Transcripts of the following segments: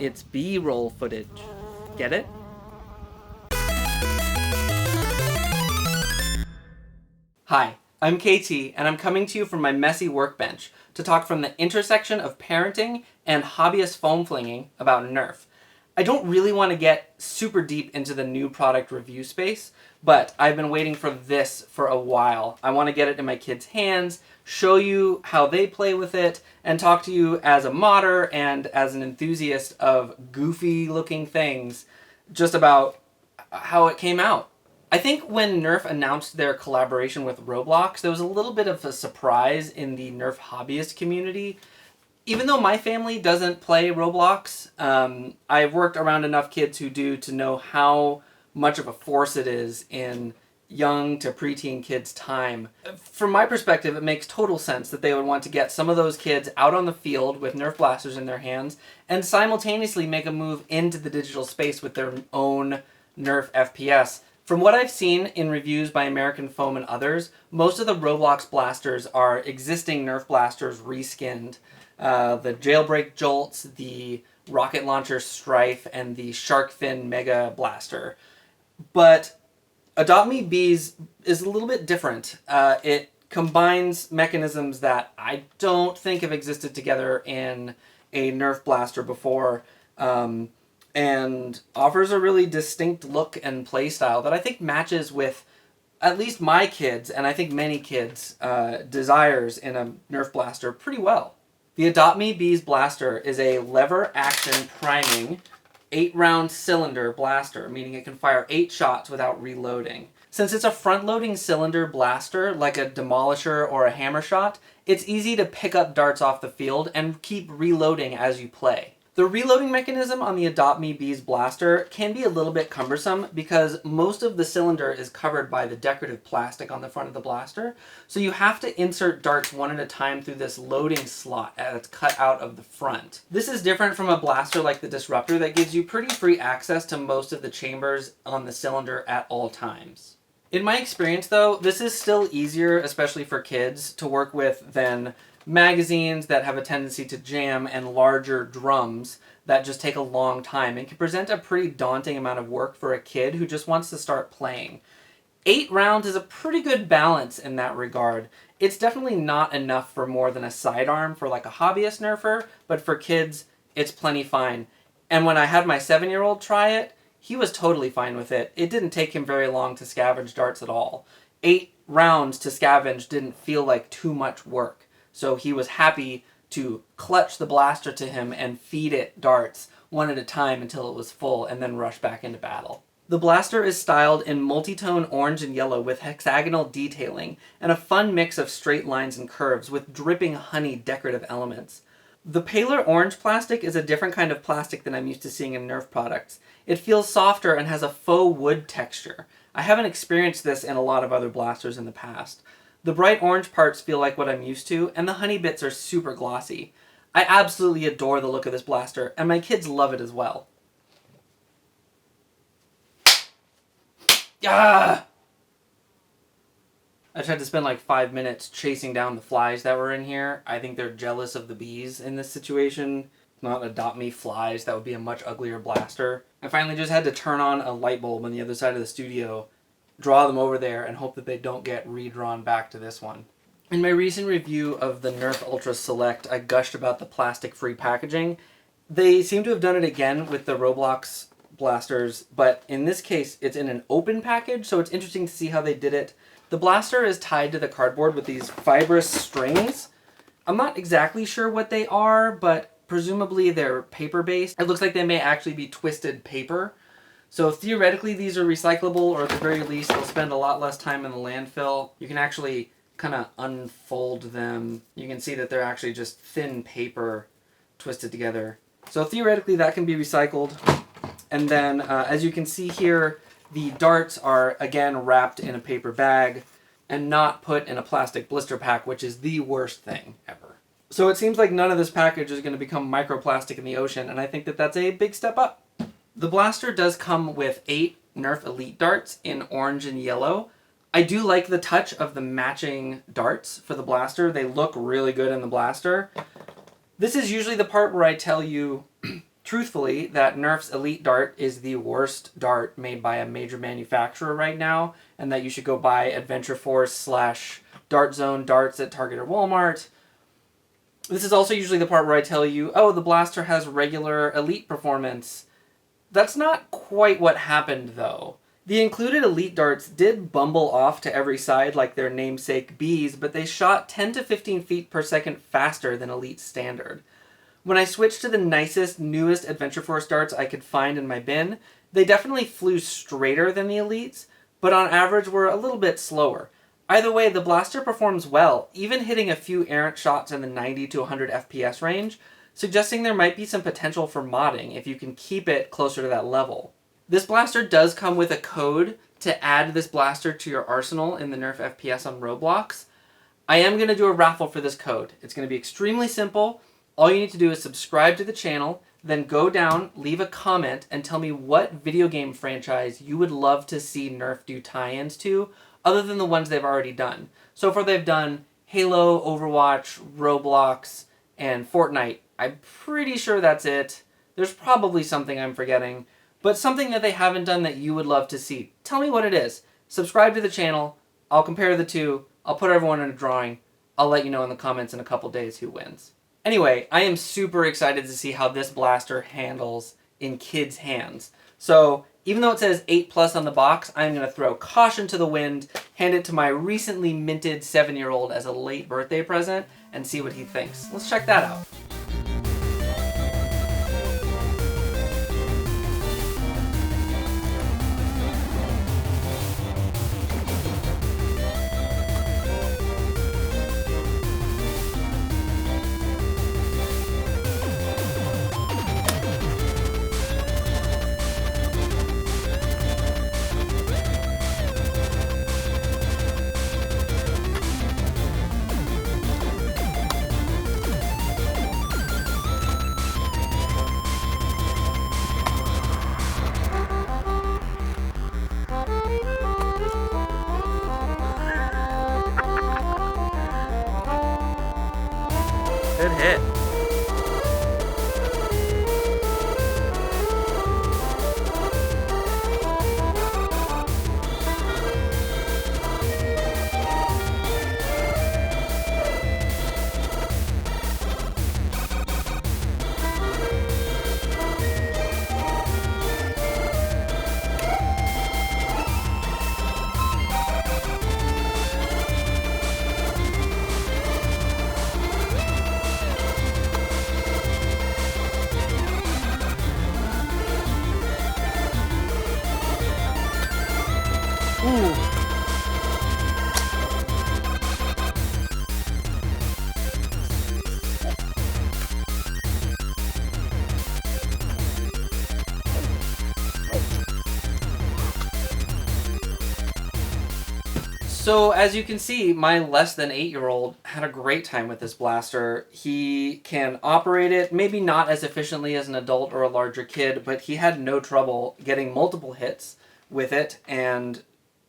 It's B-roll footage. Get it? Hi, I'm KT, and I'm coming to you from my messy workbench to talk from the intersection of parenting and hobbyist foam flinging about Nerf. I don't really want to get super deep into the new product review space, but I've been waiting for this for a while. I want to get it in my kids' hands, show you how they play with it, and talk to you as a modder and as an enthusiast of goofy looking things just about how it came out. I think when Nerf announced their collaboration with Roblox, there was a little bit of a surprise in the Nerf hobbyist community. Even though my family doesn't play Roblox, I've worked around enough kids who do to know how much of a force it is in young to preteen kids' time. From my perspective, it makes total sense that they would want to get some of those kids out on the field with Nerf blasters in their hands and simultaneously make a move into the digital space with their own Nerf FPS. From what I've seen in reviews by American Foam and others, most of the Roblox blasters are existing Nerf blasters reskinned. The Jailbreak Jolts, the Rocket Launcher Strife, and the Shark Fin Mega Blaster. But Adopt Me Bees is a little bit different. It combines mechanisms that I don't think have existed together in a Nerf blaster before, and offers a really distinct look and play style that I think matches with at least my kids, and I think many kids' desires in a Nerf blaster pretty well. The Adopt Me Bees blaster is a lever-action priming 8-round cylinder blaster, meaning it can fire 8 shots without reloading. Since it's a front-loading cylinder blaster, like a demolisher or a hammer shot, it's easy to pick up darts off the field and keep reloading as you play. The reloading mechanism on the Adopt Me Bees blaster can be a little bit cumbersome because most of the cylinder is covered by the decorative plastic on the front of the blaster, so you have to insert darts one at a time through this loading slot that's cut out of the front. This is different from a blaster like the Disruptor that gives you pretty free access to most of the chambers on the cylinder at all times. In my experience though, this is still easier, especially for kids, to work with than magazines that have a tendency to jam and larger drums that just take a long time and can present a pretty daunting amount of work for a kid who just wants to start playing. 8 rounds is a pretty good balance in that regard. It's definitely not enough for more than a sidearm for like a hobbyist Nerfer, but for kids, it's plenty fine. And when I had my 7-year-old try it, he was totally fine with it. It didn't take him very long to scavenge darts at all. 8 rounds to scavenge didn't feel like too much work. So he was happy to clutch the blaster to him and feed it darts one at a time until it was full and then rush back into battle. The blaster is styled in multi-tone orange and yellow with hexagonal detailing and a fun mix of straight lines and curves with dripping honey decorative elements. The paler orange plastic is a different kind of plastic than I'm used to seeing in Nerf products. It feels softer and has a faux wood texture. I haven't experienced this in a lot of other blasters in the past. The bright orange parts feel like what I'm used to, and the honey bits are super glossy. I absolutely adore the look of this blaster, and my kids love it as well. Ah! I tried to spend like 5 minutes chasing down the flies that were in here. I think they're jealous of the bees in this situation. Not Adopt Me flies, that would be a much uglier blaster. I finally just had to turn on a light bulb on the other side of the studio, draw them over there, and hope that they don't get redrawn back to this one. In my recent review of the Nerf Ultra Select, I gushed about the plastic-free packaging. They seem to have done it again with the Roblox blasters, but in this case, it's in an open package, so it's interesting to see how they did it. The blaster is tied to the cardboard with these fibrous strings. I'm not exactly sure what they are, but presumably they're paper-based. It looks like they may actually be twisted paper. So theoretically these are recyclable, or at the very least they'll spend a lot less time in the landfill. You can actually kind of unfold them. You can see that they're actually just thin paper twisted together. So theoretically that can be recycled. And then as you can see here, the darts are again wrapped in a paper bag and not put in a plastic blister pack, which is the worst thing ever. So it seems like none of this package is going to become microplastic in the ocean, and I think that that's a big step up. The blaster does come with 8 Nerf Elite darts in orange and yellow. I do like the touch of the matching darts for the blaster. They look really good in the blaster. This is usually the part where I tell you truthfully, that Nerf's Elite Dart is the worst dart made by a major manufacturer right now, and that you should go buy Adventure Force / Dart Zone darts at Target or Walmart. This is also usually the part where I tell you, oh, the blaster has regular Elite performance. That's not quite what happened, though. The included Elite darts did bumble off to every side like their namesake bees, but they shot 10 to 15 feet per second faster than Elite standard. When I switched to the nicest, newest Adventure Force darts I could find in my bin, they definitely flew straighter than the Elites, but on average were a little bit slower. Either way, the blaster performs well, even hitting a few errant shots in the 90 to 100 FPS range, suggesting there might be some potential for modding if you can keep it closer to that level. This blaster does come with a code to add this blaster to your arsenal in the Nerf FPS on Roblox. I am going to do a raffle for this code. It's going to be extremely simple. All you need to do is subscribe to the channel, then go down, leave a comment, and tell me what video game franchise you would love to see Nerf do tie-ins to, other than the ones they've already done. So far they've done Halo, Overwatch, Roblox, and Fortnite. I'm pretty sure that's it. There's probably something I'm forgetting, but something that they haven't done that you would love to see. Tell me what it is. Subscribe to the channel. I'll compare the two. I'll put everyone in a drawing. I'll let you know in the comments in a couple days who wins. Anyway, I am super excited to see how this blaster handles in kids' hands. So, even though it says 8+ on the box, I'm going to throw caution to the wind, hand it to my recently minted 7-year-old as a late birthday present, and see what he thinks. Let's check that out. Good hit. Ooh. So as you can see, my less than 8-year-old had a great time with this blaster. He can operate it, maybe not as efficiently as an adult or a larger kid, but he had no trouble getting multiple hits with it and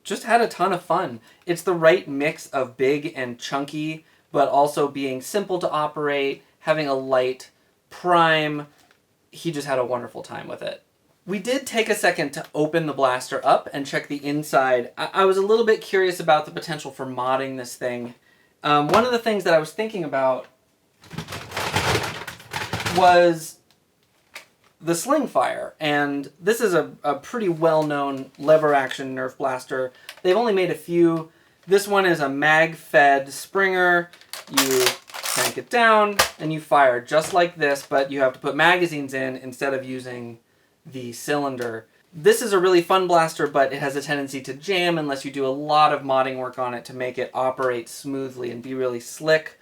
just had a ton of fun. It's the right mix of big and chunky, but also being simple to operate, having a light prime. He just had a wonderful time with it. We did take a second to open the blaster up and check the inside. I was a little bit curious about the potential for modding this thing. One of the things that I was thinking about was the sling fire, and this is a pretty well-known lever-action Nerf blaster. They've only made a few. This one is a mag-fed Springer. You crank it down, and you fire just like this, but you have to put magazines in instead of using the cylinder. This is a really fun blaster, but it has a tendency to jam unless you do a lot of modding work on it to make it operate smoothly and be really slick.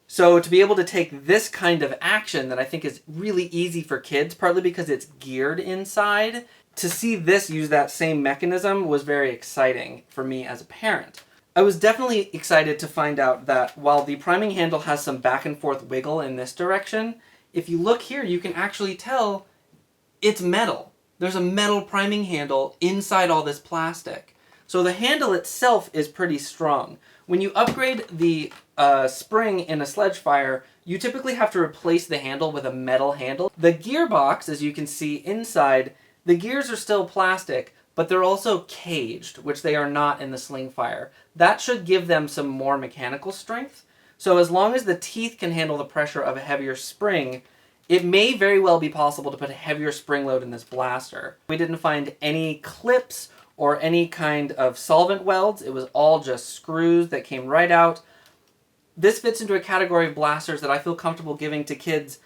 So to be able to take this kind of action that I think is really easy for kids, partly because it's geared inside, to see this use that same mechanism was very exciting for me as a parent. I was definitely excited to find out that while the priming handle has some back and forth wiggle in this direction, if you look here you can actually tell it's metal. There's a metal priming handle inside all this plastic. So the handle itself is pretty strong. When you upgrade the spring in a sledge fire, you typically have to replace the handle with a metal handle. The gearbox, as you can see inside, the gears are still plastic, but they're also caged, which they are not in the sling fire. That should give them some more mechanical strength. So as long as the teeth can handle the pressure of a heavier spring, it may very well be possible to put a heavier spring load in this blaster. We didn't find any clips or any kind of solvent welds. It was all just screws that came right out. This fits into a category of blasters that I feel comfortable giving to kids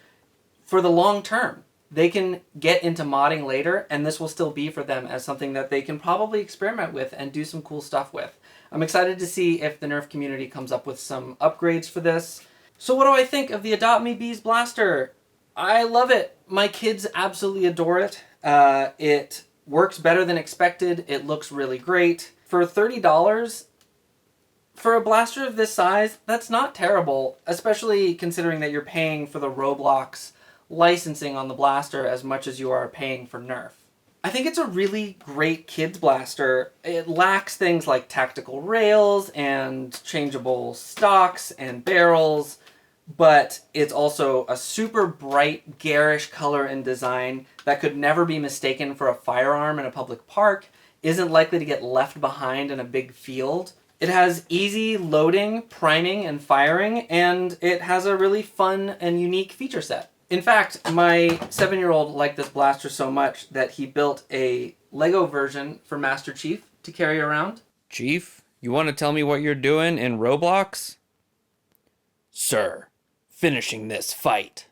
for the long term. They can get into modding later, and this will still be for them as something that they can probably experiment with and do some cool stuff with. I'm excited to see if the Nerf community comes up with some upgrades for this. So what do I think of the Adopt Me Bees blaster? I love it. My kids absolutely adore it. It works better than expected. It looks really great. For $30, for a blaster of this size, that's not terrible, especially considering that you're paying for the Roblox licensing on the blaster as much as you are paying for Nerf. I think it's a really great kids blaster. It lacks things like tactical rails and changeable stocks and barrels, but it's also a super bright, garish color and design that could never be mistaken for a firearm in a public park, isn't likely to get left behind in a big field. It has easy loading, priming, and firing, and it has a really fun and unique feature set. In fact, my 7-year-old liked this blaster so much that he built a Lego version for Master Chief to carry around. Chief, you want to tell me what you're doing in Roblox? Sir, finishing this fight.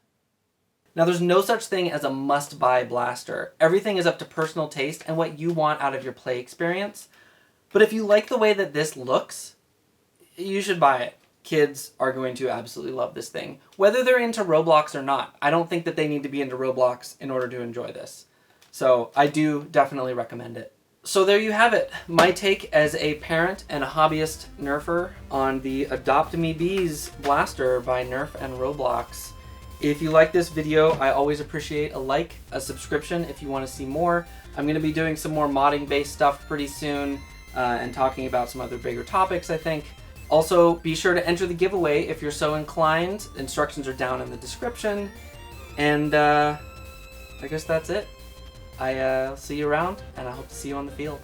Now, there's no such thing as a must-buy blaster. Everything is up to personal taste and what you want out of your play experience. But if you like the way that this looks, you should buy it. Kids are going to absolutely love this thing, whether they're into Roblox or not. I don't think that they need to be into Roblox in order to enjoy this. So I do definitely recommend it. So there you have it. My take as a parent and a hobbyist Nerfer on the Adopt Me Bees blaster by Nerf and Roblox. If you like this video, I always appreciate a like, a subscription if you want to see more. I'm going to be doing some more modding based stuff pretty soon and talking about some other bigger topics, I think. Also, be sure to enter the giveaway if you're so inclined. Instructions are down in the description. And I guess that's it. I'll see you around, and I hope to see you on the field.